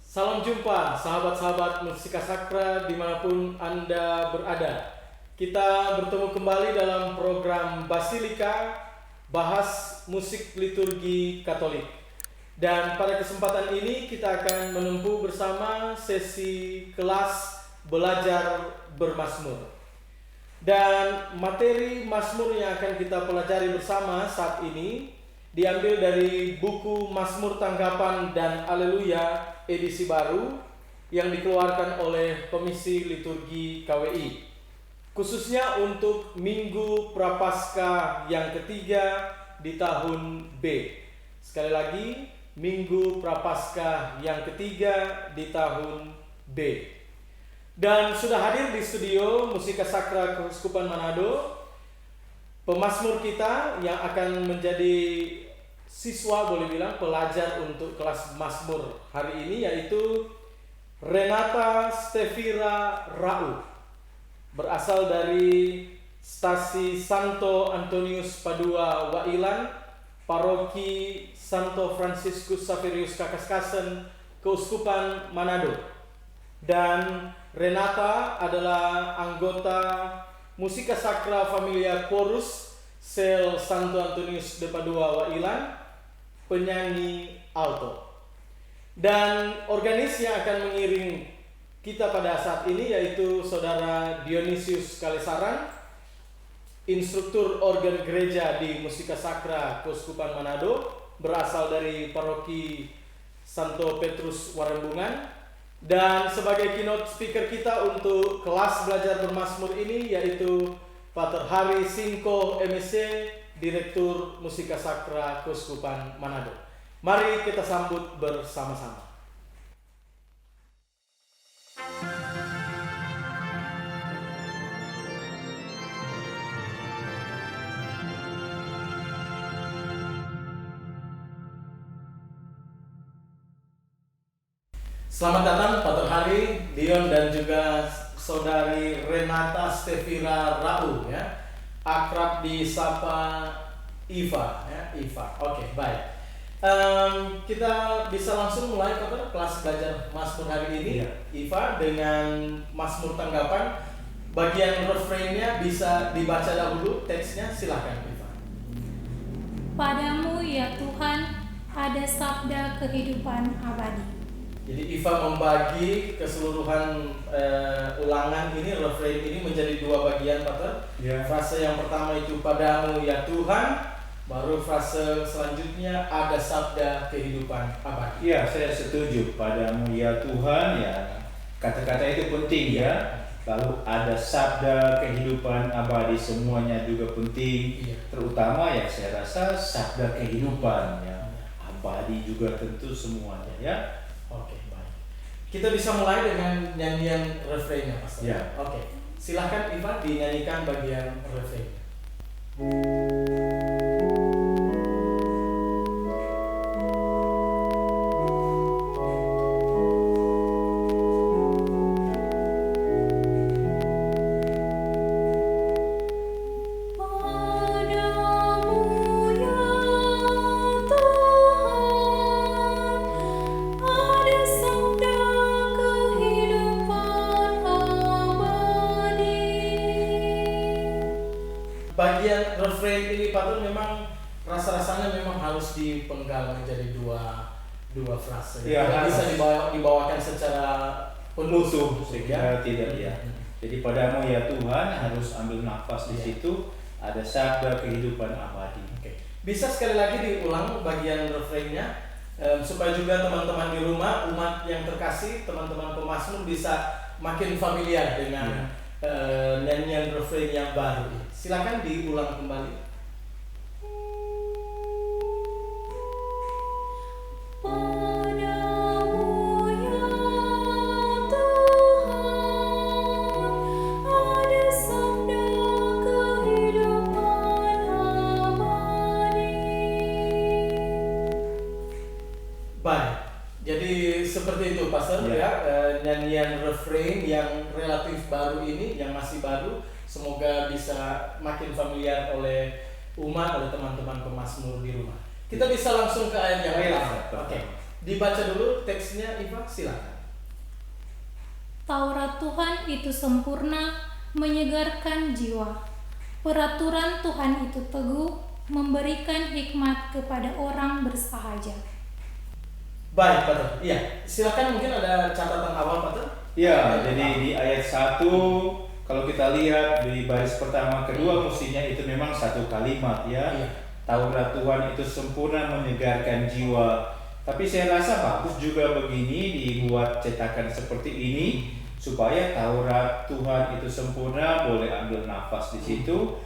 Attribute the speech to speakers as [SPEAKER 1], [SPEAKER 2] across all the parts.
[SPEAKER 1] Salam jumpa sahabat-sahabat Musika Sakra dimanapun Anda berada. Kita bertemu kembali dalam program Basilika, bahas musik liturgi Katolik. Dan pada kesempatan ini kita akan menempuh bersama sesi kelas belajar bermazmur. Dan materi mazmur yang akan kita pelajari bersama saat ini diambil dari buku Mazmur Tanggapan dan Aleluya edisi baru yang dikeluarkan oleh Komisi Liturgi KWI, khususnya untuk Minggu Prapaskah yang ketiga di tahun B. Sekali lagi, Minggu Prapaskah yang ketiga di tahun B. Dan sudah hadir di studio Musika Sakra Keuskupan Manado pemazmur kita yang akan menjadi siswa, boleh bilang pelajar untuk kelas mazmur hari ini, yaitu Renata Stefira Rau, berasal dari Stasi Santo Antonius Padua Wailan, Paroki Santo Franciscus Saverius Kakaskasen, Keuskupan Manado. Dan Renata adalah anggota Musika Sakra Familia Chorus Sel Santo Antonius de Padua Wailan, penyanyi alto. Dan organis yang akan mengiring kita pada saat ini yaitu Saudara Dionysius Kalesaran, instruktur organ gereja di Musika Sakra Keuskupan Manado, berasal dari Paroki Santo Petrus Warembungan. Dan sebagai keynote speaker kita untuk kelas belajar bermazmur ini yaitu Pater Hari Singko MSc, Direktur Musika Sakra Keuskupan Manado. Mari kita sambut bersama-sama. Selamat datang Pater Hari, Dion dan juga Saudari Renata Stefira Rau, ya. Akrab disapa Iva, ya, Iva. Oke, baik. Kita bisa langsung mulai Pater kelas belajar mazmur hari ini, ya. Iva, dengan mazmur tanggapan. Bagian refrainnya bisa dibaca dahulu teksnya, silakan Iva.
[SPEAKER 2] Padamu ya Tuhan ada sabda kehidupan abadi.
[SPEAKER 1] Jadi Iva membagi keseluruhan ulangan ini, refrain ini menjadi dua bagian, Pater. Ya. Frase yang pertama itu padamu ya Tuhan, baru frase selanjutnya ada sabda kehidupan abadi.
[SPEAKER 3] Ya, saya setuju. Padamu ya Tuhan, ya kata-kata itu penting ya. Lalu ada sabda kehidupan abadi, semuanya juga penting. Ya. Terutama ya saya rasa sabda kehidupan ya. Abadi juga tentu semuanya ya.
[SPEAKER 1] Oke, baik. Kita bisa mulai dengan nyanyian refrainnya, Pastor.
[SPEAKER 3] Ya.
[SPEAKER 1] Oke, silakan Iva dinyanyikan bagian refrainnya. Bagian refrain ini Pater memang rasa-rasanya memang harus dipenggal menjadi dua frase.
[SPEAKER 3] Ya,
[SPEAKER 1] tidak bisa dibawakan secara penutup,
[SPEAKER 3] ya. Tidak ya. Jadi padamu ya Tuhan harus ambil nafas di situ, ada sabda kehidupan abadi.
[SPEAKER 1] Oke. Bisa sekali lagi diulang bagian refrainnya supaya juga teman-teman di rumah, umat yang terkasih, teman-teman pemazmur bisa makin familiar dengan nyanyian refrain yang baru. Silakan diulang kembali.
[SPEAKER 2] Padamu ya Tuhan ada sabda kehidupan abadi.
[SPEAKER 1] Baik. Jadi seperti itu Pastor ya, nyanyian refrain yang relatif baru ini, yang masih baru, semoga bisa makin familiar oleh umat, oleh teman-teman pemazmur di rumah. Kita bisa langsung ke ayat yang pertama. Oke. Dibaca dulu teksnya, Iva, silakan.
[SPEAKER 2] Taurat Tuhan itu sempurna, menyegarkan jiwa. Peraturan Tuhan itu teguh, memberikan hikmat kepada orang bersahaja.
[SPEAKER 1] Baik, Pater. Iya, silakan, mungkin ada catatan awal, Pater.
[SPEAKER 3] Ya, jadi di ayat 1 kalau kita lihat di baris pertama kedua mestinya itu memang satu kalimat ya.
[SPEAKER 1] Iya.
[SPEAKER 3] Taurat Tuhan itu sempurna menyegarkan jiwa. Tapi saya rasa bagus juga begini dibuat cetakan seperti ini supaya Taurat Tuhan itu sempurna, boleh ambil nafas di situ.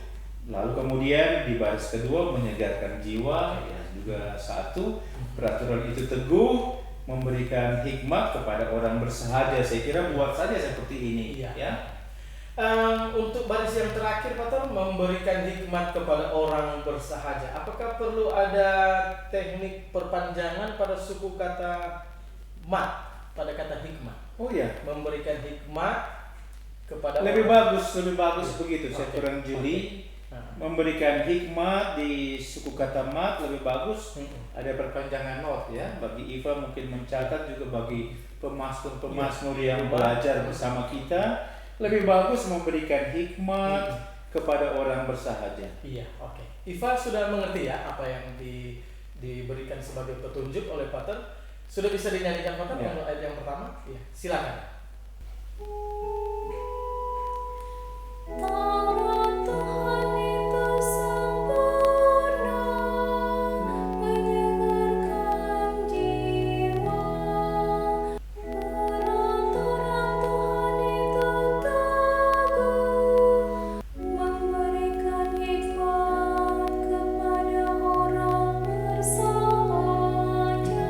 [SPEAKER 3] Lalu kemudian di baris kedua menyegarkan jiwa, ya juga satu. Peraturan itu teguh, memberikan hikmat kepada orang bersahaja. Saya kira buat saja seperti ini,
[SPEAKER 1] Iya.
[SPEAKER 3] ya.
[SPEAKER 1] Untuk baris yang terakhir, Pater, memberikan hikmat kepada orang bersahaja. Apakah perlu ada teknik perpanjangan pada suku kata mat, pada kata hikmat?
[SPEAKER 3] Oh ya,
[SPEAKER 1] Memberikan hikmat kepada
[SPEAKER 3] lebih
[SPEAKER 1] orang.
[SPEAKER 3] bagus begitu. Saya
[SPEAKER 1] Oke.
[SPEAKER 3] kurang jeli.
[SPEAKER 1] Nah.
[SPEAKER 3] Memberikan hikmat di suku kata mat lebih bagus.
[SPEAKER 1] Mm-mm.
[SPEAKER 3] Ada perpanjangan not ya. Bagi Iva mungkin mencatat juga bagi pemasmur yang belajar bersama kita. Lebih bagus memberikan hikmat kepada orang bersahaja.
[SPEAKER 1] Iya, oke. Iva sudah mengerti ya apa yang diberikan sebagai petunjuk oleh Pater. Sudah bisa dinyanyikan, Pater,
[SPEAKER 3] Ya.
[SPEAKER 1] untuk ayat yang pertama? Iya, silakan.
[SPEAKER 2] Taurat Tuhan itu sempurna, menyegarkan jiwa. Peraturan Tuhan itu teguh, memberikan hikmat kepada orang bersahaja.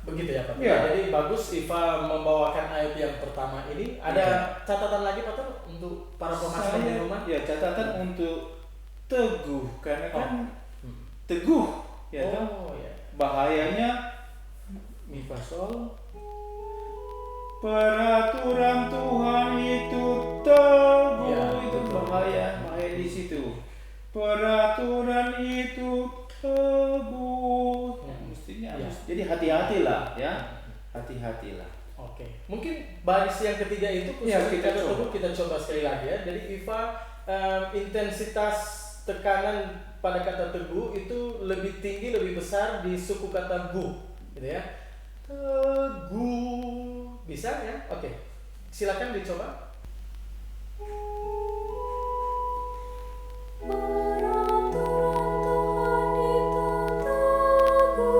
[SPEAKER 1] Begitu ya, Pak.
[SPEAKER 3] Ya.
[SPEAKER 1] Jadi bagus Iva membawakan ayat yang pertama ini. Ada catatan lagi, Pak, untuk para pemasmur di rumah?
[SPEAKER 3] Ya, catatan untuk teguh karena kan
[SPEAKER 1] Hmm.
[SPEAKER 3] teguh ya kan?
[SPEAKER 1] Oh, ya.
[SPEAKER 3] Bahayanya
[SPEAKER 1] Mi fa sol.
[SPEAKER 3] peraturan Tuhan itu teguh.
[SPEAKER 1] Ya,
[SPEAKER 3] Itu
[SPEAKER 1] betul.
[SPEAKER 3] bahaya di situ. Peraturan itu teguh.
[SPEAKER 1] Ya.
[SPEAKER 3] Mestinya
[SPEAKER 1] Ya.
[SPEAKER 3] jadi hati-hatilah ya. Hati-hatilah.
[SPEAKER 1] Oke. Mungkin baris yang ketiga itu
[SPEAKER 3] Ya,
[SPEAKER 1] khusus
[SPEAKER 3] kita
[SPEAKER 1] kata
[SPEAKER 3] coba.
[SPEAKER 1] teguh, kita coba sekali lagi ya. Jadi Iva, intensitas tekanan pada kata teguh itu lebih tinggi, lebih besar di suku kata gu, gitu ya. Teguh. Bisa ya? Oke. Silakan dicoba.
[SPEAKER 2] Peraturan Tuhan itu teguh.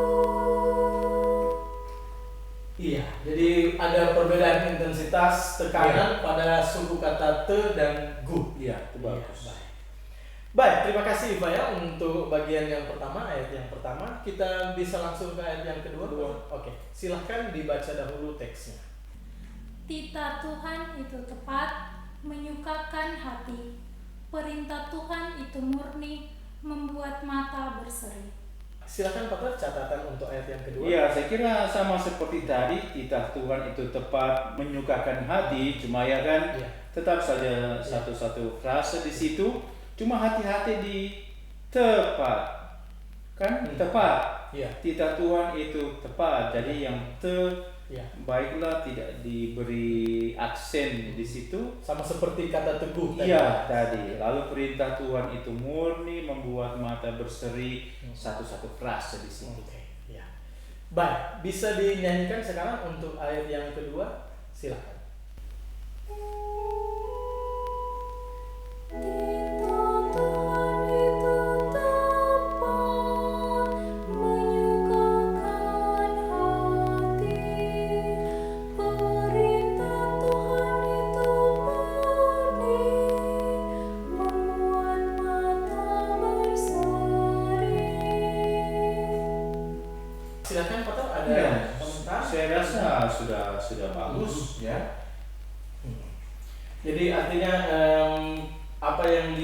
[SPEAKER 1] Iya, jadi ada perbedaan intensitas tekanan pada suku kata te dan gu.
[SPEAKER 3] Iya, itu bagus.
[SPEAKER 1] Iya, baik, terima kasih Iva ya untuk bagian yang pertama, ayat yang pertama. Kita bisa langsung ke ayat yang kedua. Oke, silahkan dibaca dahulu teksnya.
[SPEAKER 2] Titah Tuhan itu tepat, menyukakan hati. Perintah Tuhan itu murni, membuat mata berseri.
[SPEAKER 1] Silakan Pak, catatan untuk ayat yang kedua.
[SPEAKER 3] Iya, saya kira sama seperti tadi, titah Tuhan itu tepat, menyukakan hati, cuma ya kan,
[SPEAKER 1] Iya.
[SPEAKER 3] tetap saja satu-satu frase di situ, cuma hati-hati di tepat, kan? Tepat.
[SPEAKER 1] Iya.
[SPEAKER 3] Titah Tuhan itu tepat, jadi yang
[SPEAKER 1] Iya.
[SPEAKER 3] baiklah tidak diberi aksen di situ.
[SPEAKER 1] Sama seperti kata teguh tadi.
[SPEAKER 3] Iya tadi. Lalu perintah Tuhan itu murni, membuat mata berseri, satu-satu frase di situ.
[SPEAKER 1] Oke, ya. Baik, bisa dinyanyikan sekarang untuk ayat yang kedua. Silakan.
[SPEAKER 2] Titah Tuhan itu tepat, menyukakan hati. Perintah Tuhan itu murni, membuat mata berseri.
[SPEAKER 1] Silakan Pak, ada
[SPEAKER 3] Ya,
[SPEAKER 1] komentar?
[SPEAKER 3] saya rasa sudah bagus ya.
[SPEAKER 1] Jadi artinya apa yang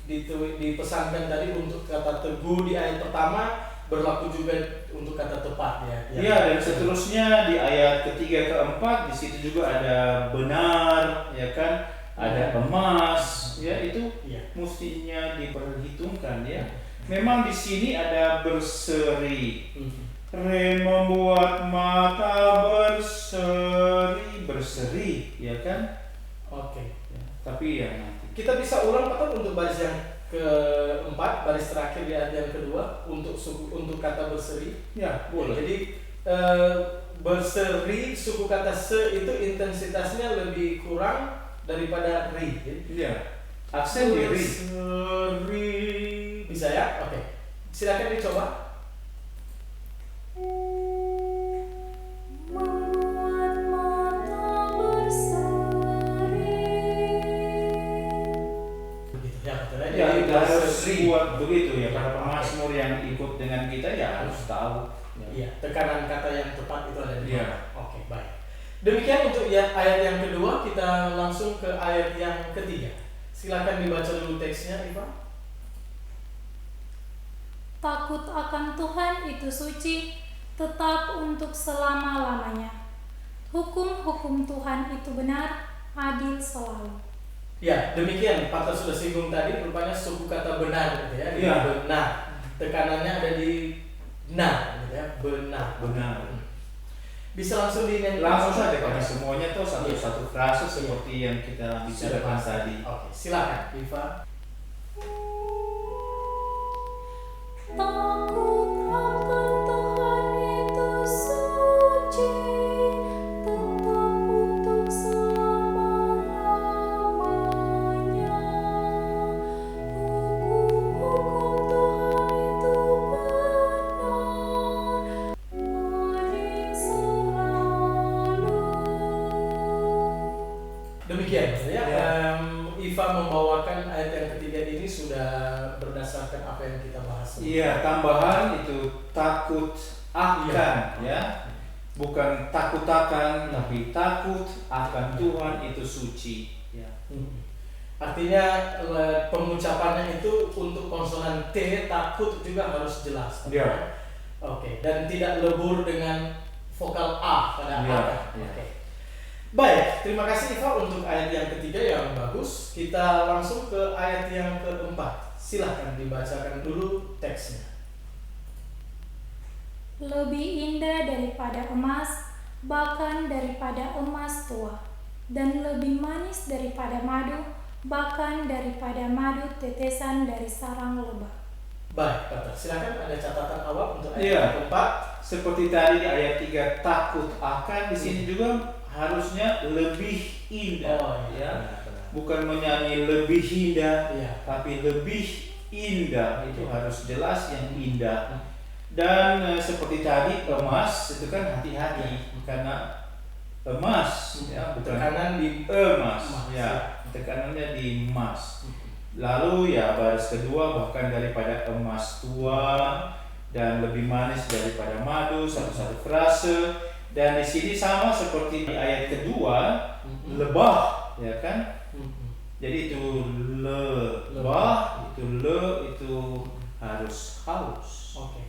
[SPEAKER 1] dipesankan tadi untuk kata teguh di ayat pertama berlaku juga untuk kata tepat ya.
[SPEAKER 3] Iya, dan seterusnya di ayat ketiga keempat di situ juga ada benar, ya kan? Ada emas, ya itu
[SPEAKER 1] Iya.
[SPEAKER 3] mestinya diperhitungkan ya. Memang di sini ada berseri.
[SPEAKER 1] Mhm.
[SPEAKER 3] Re membuat mata berseri, ya kan?
[SPEAKER 1] Oke.
[SPEAKER 3] Ya, tapi ya nanti.
[SPEAKER 1] Kita bisa ulang Pak Tom, untuk baris yang keempat, baris terakhir di ayat yang kedua untuk kata berseri.
[SPEAKER 3] Ya, boleh.
[SPEAKER 1] Jadi berseri, suku kata se itu intensitasnya lebih kurang daripada ri.
[SPEAKER 3] Iya. Aksen di ri.
[SPEAKER 1] Berseri. Bisa ya? Oke. Silakan dicoba.
[SPEAKER 2] Membuat mata berseri.
[SPEAKER 1] Begitu ya, betul ya.
[SPEAKER 3] Ya,
[SPEAKER 1] Jadi
[SPEAKER 3] kita harus
[SPEAKER 1] berseri.
[SPEAKER 3] buat begitu ya. Para
[SPEAKER 1] Ya,
[SPEAKER 3] pemazmur yang ikut dengan kita ya harus tahu.
[SPEAKER 1] Iya, tekanan kata yang tepat itu ada di
[SPEAKER 3] Iya.
[SPEAKER 1] mana. Oke, baik. Demikian untuk ayat yang kedua, kita langsung ke ayat yang ketiga. Silakan dibaca dulu teksnya, Iva.
[SPEAKER 2] Takut akan Tuhan itu suci, tetap untuk selama-lamanya. Hukum-hukum Tuhan itu benar, adil selalu.
[SPEAKER 1] Ya, demikian. Pak Tar sudah singgung tadi, rupanya suku kata benar gitu ya.
[SPEAKER 3] Iya.
[SPEAKER 1] Benar. Tekanannya ada di na, gitu ya. Benar.
[SPEAKER 3] Benar.
[SPEAKER 1] Bisa langsung dinyanyikan.
[SPEAKER 3] Langsung saja karena semuanya tuh satu frase
[SPEAKER 1] Iya.
[SPEAKER 3] seperti yang kita bicarakan tadi.
[SPEAKER 1] Oke, silakan, Iva.
[SPEAKER 2] Takut akan Tuhan itu suci, tetap untuk selama-lamanya. Hukum-hukum Tuhan itu benar, adil selalu.
[SPEAKER 1] Demikian ya.
[SPEAKER 3] Ya.
[SPEAKER 1] Iva membawakan ayat yang ketiga ini sudah berdasarkan apa yang kita bahas.
[SPEAKER 3] Iya, tambahan itu takut akan ya. Bukan takut akan, tapi takut akan Tuhan itu suci. Ya.
[SPEAKER 1] Artinya pengucapannya itu untuk konsonan T, takut juga harus jelas.
[SPEAKER 3] Ya.
[SPEAKER 1] Oke, dan tidak lebur dengan vokal A pada
[SPEAKER 3] Ya,
[SPEAKER 1] A.
[SPEAKER 3] ya.
[SPEAKER 1] Oke. Baik, terima kasih Iva untuk ayat yang ketiga yang bagus. Kita langsung ke ayat yang keempat. Silahkan dibacakan dulu teksnya.
[SPEAKER 2] Lebih indah daripada emas, bahkan daripada emas tua, dan lebih manis daripada madu, bahkan daripada madu tetesan dari sarang lebah.
[SPEAKER 1] Baik, Pak Tar, silakan ada catatan awal untuk ayat
[SPEAKER 3] Iya.
[SPEAKER 1] yang keempat.
[SPEAKER 3] Seperti tadi di ayat 3 takut akan, di sini juga harusnya lebih indah.
[SPEAKER 1] Oh, iya.
[SPEAKER 3] Ya.
[SPEAKER 1] Benar.
[SPEAKER 3] Bukan menyanyi lebih indah,
[SPEAKER 1] Iya.
[SPEAKER 3] tapi lebih indah. Itu harus jelas yang indah. Dan seperti tadi emas itu kan hati-hati karena emas ya, bukan
[SPEAKER 1] Tekanan di
[SPEAKER 3] emas
[SPEAKER 1] emas,
[SPEAKER 3] ya, tekanannya di emas. Lalu ya baris kedua bahkan daripada emas tua dan lebih manis daripada madu, satu-satu frase. Dan di sini sama seperti di ayat kedua, lebah ya kan. Jadi itu lebah, itu harus haus.
[SPEAKER 1] Oke.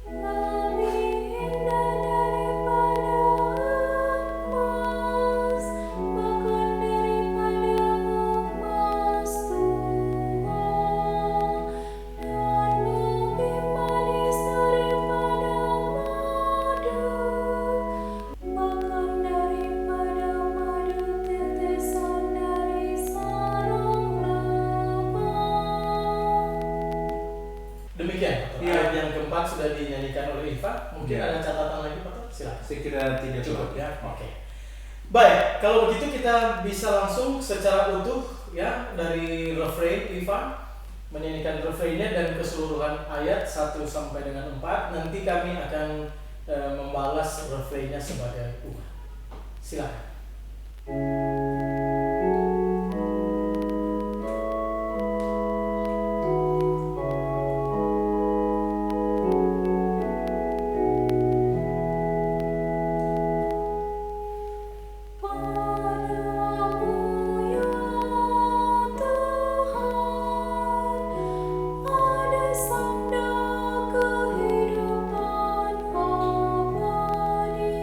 [SPEAKER 2] Lebih indah daripada emas, bahkan daripada emas tua, dan lebih manis daripada madu, bahkan daripada madu tetesan dari sarang lebah.
[SPEAKER 1] Demikian, Pak Tar.
[SPEAKER 3] Iya.
[SPEAKER 1] Ayat yang keempat sudah dinyanyikan oleh Iva. Mungkin
[SPEAKER 3] Iya.
[SPEAKER 1] ada catatan lagi, Pak Tar? Silakan.
[SPEAKER 3] Saya kira tidak
[SPEAKER 1] Cukup
[SPEAKER 3] cukup.
[SPEAKER 1] ya. Oke. Baik, kalau begitu kita bisa langsung secara utuh ya dari refrain Iva menyanyikan refrainnya dan keseluruhan ayat 1 sampai dengan 4. Nanti kami akan membalas refrainnya sebagai umat. Silakan.
[SPEAKER 2] Padamu ya Tuhan, ada sabda kehidupan abadi.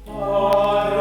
[SPEAKER 3] Padamu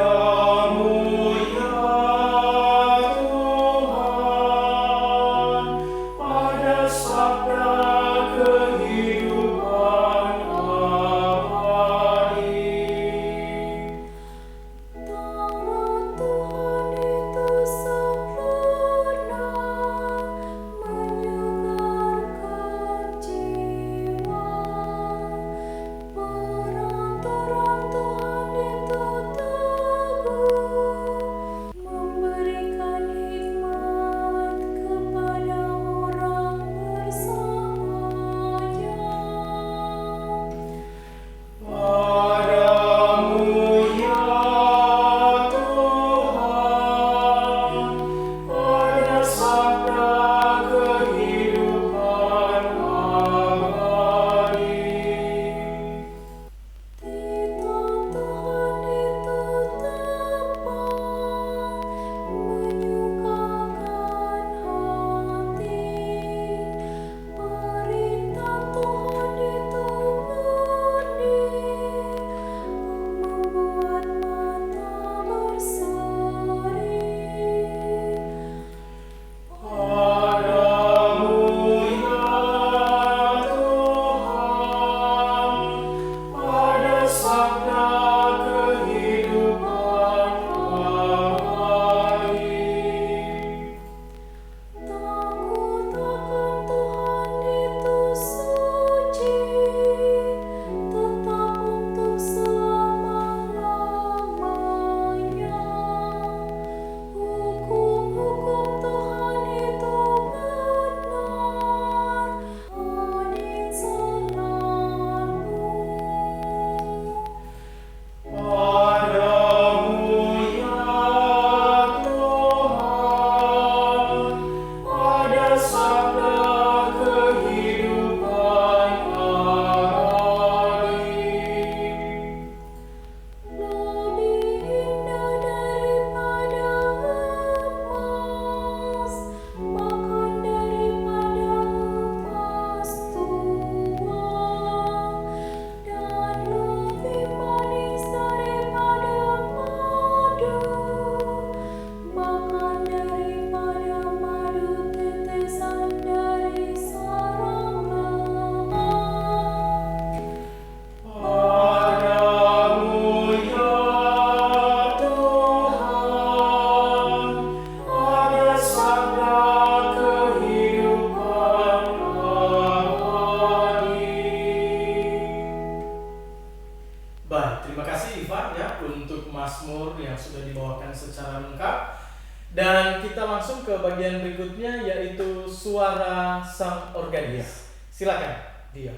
[SPEAKER 1] Mazmur yang sudah dibawakan secara lengkap. Dan kita langsung ke bagian berikutnya, yaitu suara sang organis. Silakan, Dio.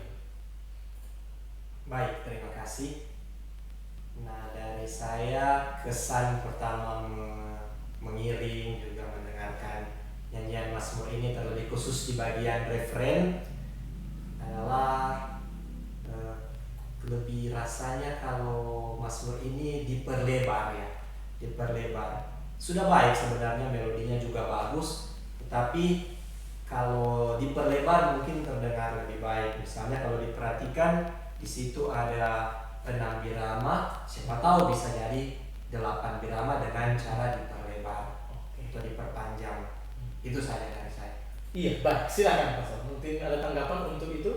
[SPEAKER 4] Baik, terima kasih. Nah, dari saya kesan pertama mengiring juga mendengarkan nyanyian Mazmur ini, terlebih khusus di bagian referen, adalah lebih rasanya kalau Mazmur ini diperlebar ya, diperlebar. Sudah baik sebenarnya, melodinya juga bagus, tetapi kalau diperlebar mungkin terdengar lebih baik. Misalnya kalau diperhatikan di situ ada 6 birama, siapa tahu bisa jadi 8 birama dengan cara diperlebar atau diperpanjang. Itu saja dari saya.
[SPEAKER 1] Iya, baik. Silakan Pastor. Mungkin ada tanggapan untuk itu?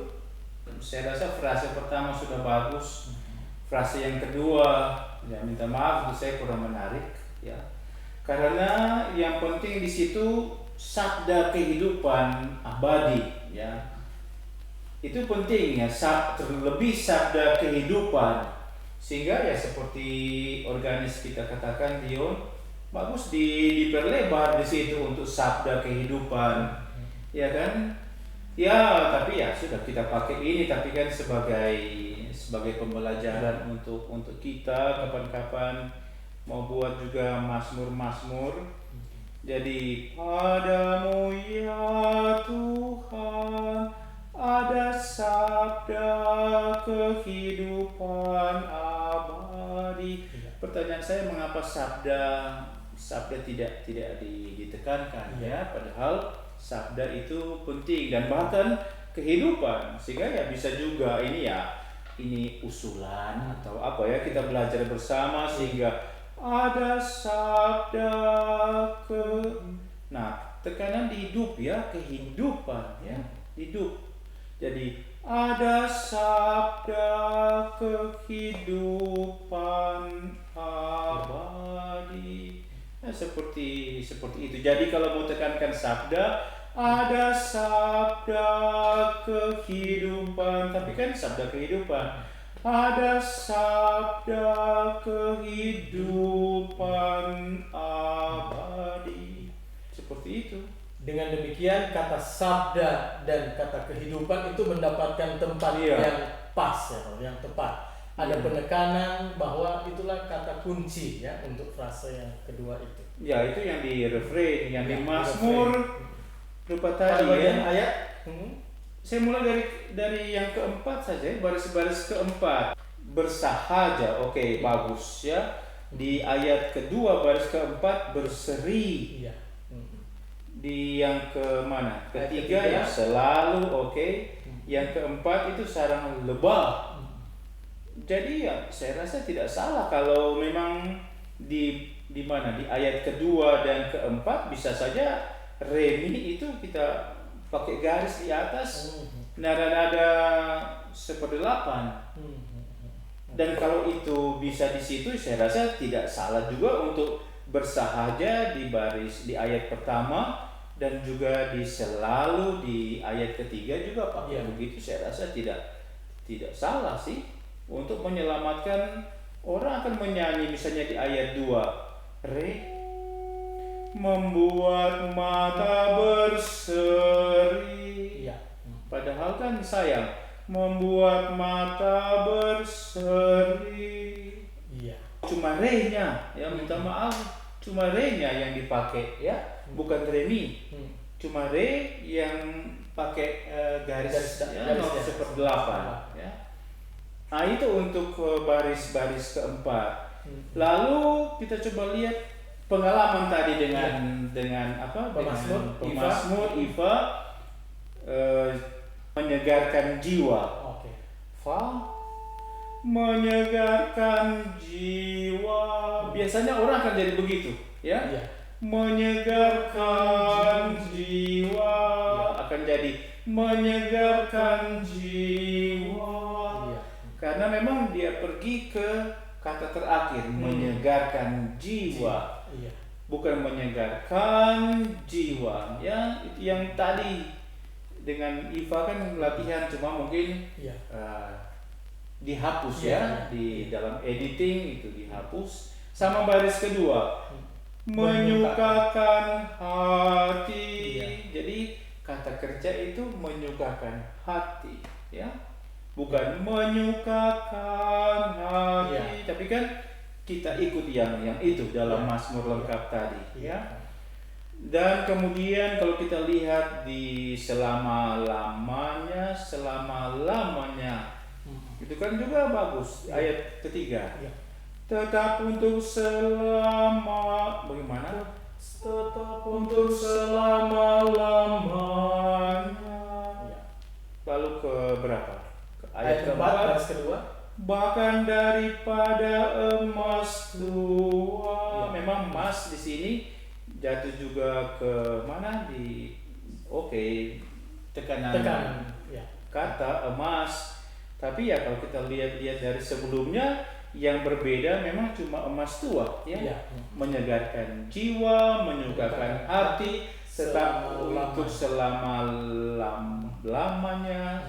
[SPEAKER 3] Saya rasa frase pertama sudah bagus. Frase yang kedua, ya minta maaf itu saya kurang menarik, ya. Karena yang penting di situ sabda kehidupan abadi, ya. Itu penting ya, terlebih sabda kehidupan. Sehingga ya seperti organis kita katakan, Dion, bagus diperlebar di situ untuk sabda kehidupan. Ya kan? Ya, tapi ya sudah kita pakai ini, tapi kan sebagai pembelajaran untuk kita kapan-kapan mau buat juga mazmur. Jadi padamu ya Tuhan ada sabda kehidupan abadi. Pertanyaan saya, mengapa sabda tidak ditekankan, ya? Padahal sabda itu penting dan bahkan kehidupan, sehingga ya bisa juga ini usulan atau apa ya, kita belajar bersama sehingga ada sabda tekanan di hidup ya, kehidupan ya, hidup. Jadi ada sabda kehidupan abadi. Nah, seperti itu. Jadi kalau mau tekankan sabda, ada sabda kehidupan, tapi kan sabda kehidupan. Ada sabda kehidupan abadi. Seperti itu.
[SPEAKER 1] Dengan demikian kata sabda dan kata kehidupan itu mendapatkan tempat yang pas ya, yang tepat. Ada penekanan bahwa itulah kata kunci ya untuk frase yang kedua itu.
[SPEAKER 3] Ya, itu yang di refrain, yang di Mazmur lupa tadi
[SPEAKER 1] bagian
[SPEAKER 3] ya.
[SPEAKER 1] ayat.
[SPEAKER 3] Saya mulai dari yang keempat saja, baris-baris keempat. Bersahaja, oke, bagus ya. Di ayat kedua baris keempat berseri.
[SPEAKER 1] Iya.
[SPEAKER 3] Di yang ke mana? Ketiga ya selalu, oke. Yang keempat itu sarang lebah. Jadi ya saya rasa tidak salah kalau memang di mana di ayat kedua dan keempat bisa saja remi itu kita pakai garis di atas nada-nada seperdelapan. Dan kalau itu bisa di situ, saya rasa tidak salah juga untuk bersahaja di ayat pertama dan juga di selalu di ayat ketiga juga pakai begitu. Saya rasa tidak salah sih. Untuk menyelamatkan orang akan menyanyi misalnya di ayat 2, re membuat mata berseri. Padahal kan sayang, membuat mata berseri. Cuma re-nya, ya minta maaf, cuma re-nya yang dipakai ya, bukan re-mi. Cuma re yang pakai garis seperdelapan ya. Nah, itu untuk baris-baris keempat. Lalu kita coba lihat pengalaman tadi dengan apa? Pemazmur Iva menyegarkan jiwa. Fa menyegarkan jiwa. Biasanya orang akan jadi begitu, ya. Menyegarkan jiwa akan jadi menyegarkan jiwa. Karena memang dia pergi ke kata terakhir, menyegarkan jiwa. Bukan menyegarkan jiwa. Ya, itu yang tadi dengan Iva kan latihan, cuma mungkin dihapus ya, di dalam editing itu dihapus. Sama baris kedua, menyukakan hati.
[SPEAKER 1] Iya.
[SPEAKER 3] Jadi kata kerja itu menyukakan hati, ya, bukan menyukakan hati. Tapi kan kita ikut yang itu dalam Mazmur lengkap tadi, ya. Dan kemudian kalau kita lihat di selama-lamanya, itu kan juga bagus. Ayat ketiga. Tetap untuk bagaimana?
[SPEAKER 1] Tetap untuk selama-lamanya.
[SPEAKER 3] Lalu ke berapa?
[SPEAKER 1] Ayat keempat, baris kedua.
[SPEAKER 3] Bahkan daripada emas tua. Memang emas di sini jatuh juga ke mana tekanan. Kata emas. Tapi ya kalau kita lihat dari sebelumnya, yang berbeda memang cuma emas tua, ya. Menyegarkan jiwa, menyukakan hati, tetap untuk selama-lamanya.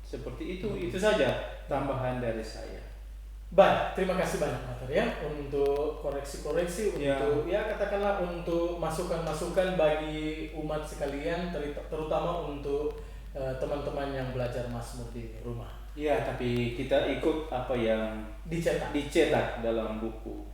[SPEAKER 3] Seperti itu saja tambahan dari saya.
[SPEAKER 1] Baik, terima kasih banyak Mater ya untuk koreksi-koreksi, untuk katakanlah untuk masukan-masukan bagi umat sekalian, terutama untuk teman-teman yang belajar Mazmur di rumah.
[SPEAKER 3] Ya, tapi kita ikut apa yang dicetak dalam buku.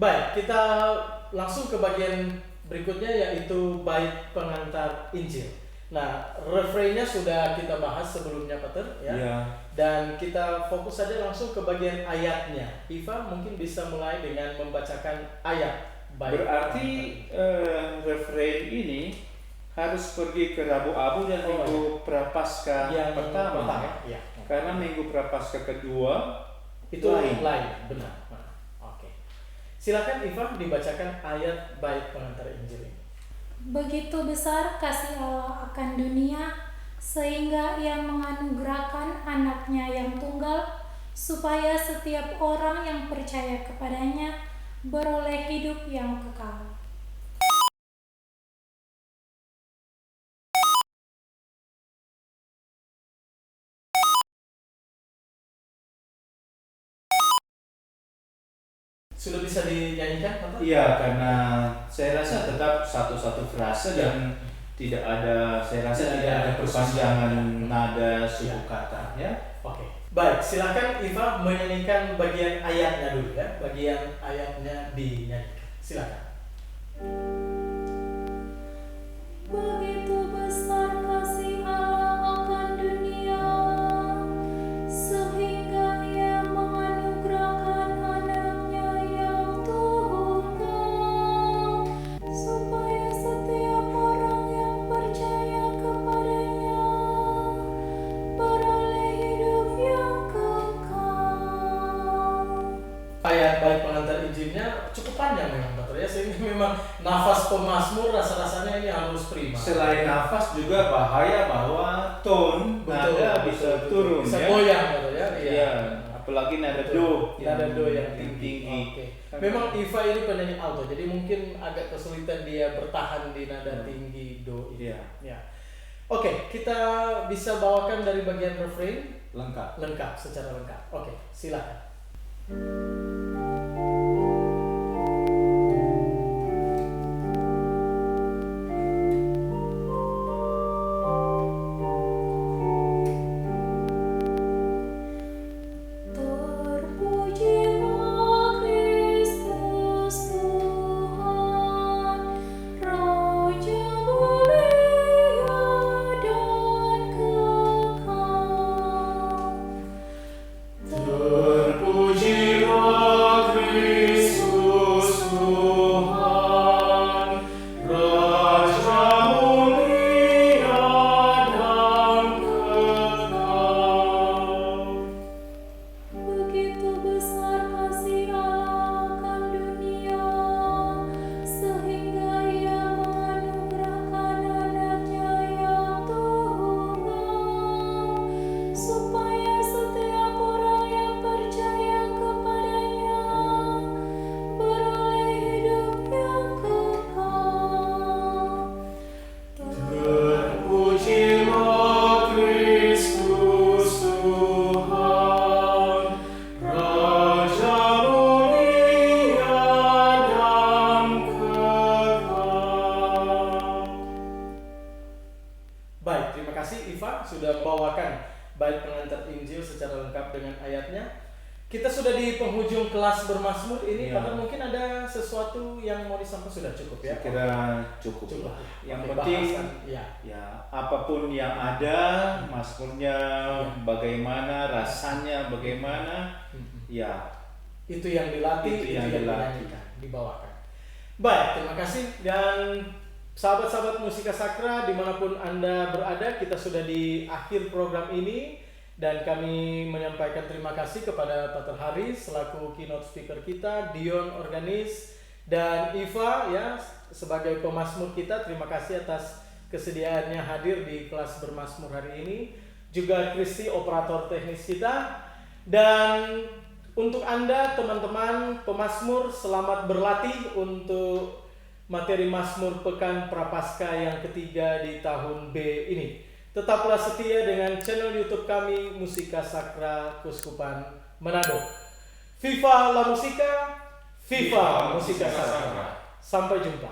[SPEAKER 1] Baik, kita langsung ke bagian berikutnya, yaitu bait pengantar Injil. Nah, refrainnya sudah kita bahas sebelumnya, Pater, ya. Dan kita fokus saja langsung ke bagian ayatnya. Iva mungkin bisa mulai dengan membacakan ayat bait.
[SPEAKER 3] Berarti refrain ini harus pergi ke Rabu Abu dan Minggu Prapaskah yang pertama. Karena Minggu Prapaskah kedua
[SPEAKER 1] itu lain. Benar. Oke. Silakan Iva dibacakan ayat bait pengantar Injil ini.
[SPEAKER 2] Begitu besar kasih Allah akan dunia, sehingga Ia menganugerahkan anaknya yang tunggal, supaya setiap orang yang percaya kepadanya beroleh hidup yang kekal.
[SPEAKER 1] Sudah bisa dinyanyikan, Pak?
[SPEAKER 3] Iya, karena saya rasa tetap satu-satu frase dan tidak ada perpanjangan nada suku kata, ya.
[SPEAKER 1] Oke. Baik, silakan Iva menyanyikan bagian ayatnya dulu ya. Bagian ayatnya dinyanyikan. Silakan.
[SPEAKER 2] Begitu besar kasih Allah akan dunia, sehingga Ia menganugerahkan anaknya yang tunggal, supaya setiap orang yang percaya kepadanya beroleh hidup yang kekal.
[SPEAKER 1] Ayat bait pengantar Injilnya cukup panjang memang, Pak ya, sehingga memang nafas pemazmur rasa-rasanya ini harus prima.
[SPEAKER 3] Selain nafas juga bahaya bahwa tone nada bisa turun,
[SPEAKER 1] bisa
[SPEAKER 3] ya.
[SPEAKER 1] goyang gitu ya.
[SPEAKER 3] Iya. Apalagi nada do
[SPEAKER 1] yang tinggi. Oke. Memang Iva ini penyanyi alto, jadi mungkin agak kesulitan dia bertahan di nada tinggi do ini. Ya. Oke, kita bisa bawakan dari bagian refrain lengkap secara lengkap. Oke, silakan.
[SPEAKER 2] Terpujilah Kristus Tuhan, Raja mulia dan kekal.
[SPEAKER 3] Terpujilah
[SPEAKER 1] Kita sudah di penghujung kelas bermazmur ini,
[SPEAKER 3] Iya.
[SPEAKER 1] Pater mungkin ada sesuatu yang mau disampaikan, sudah cukup ya?
[SPEAKER 3] Saya kira cukup.
[SPEAKER 1] Cukup.
[SPEAKER 3] Yang
[SPEAKER 1] Oke,
[SPEAKER 3] penting
[SPEAKER 1] bahasan, ya.
[SPEAKER 3] ya apapun yang ada, mazmurnya bagaimana, rasanya bagaimana, ya
[SPEAKER 1] Itu yang dilatih,
[SPEAKER 3] Itu yang dilatih.
[SPEAKER 1] dinyanyikan, dibawakan. Baik, terima kasih. Dan sahabat-sahabat Musika Sakra dimanapun Anda berada, kita sudah di akhir program ini. Dan kami menyampaikan terima kasih kepada Pater Haris selaku keynote speaker kita, Dion organis, dan Iva ya sebagai pemazmur kita. Terima kasih atas kesediaannya hadir di kelas bermazmur hari ini. Juga Kristi operator teknis kita. Dan untuk Anda teman-teman pemazmur, selamat berlatih untuk materi Mazmur Pekan Prapaskah yang ketiga di tahun B ini. Tetaplah setia dengan channel YouTube kami Musika Sakra Keuskupan Manado. Viva la Musica, Viva Musika Sakra. Sampai jumpa.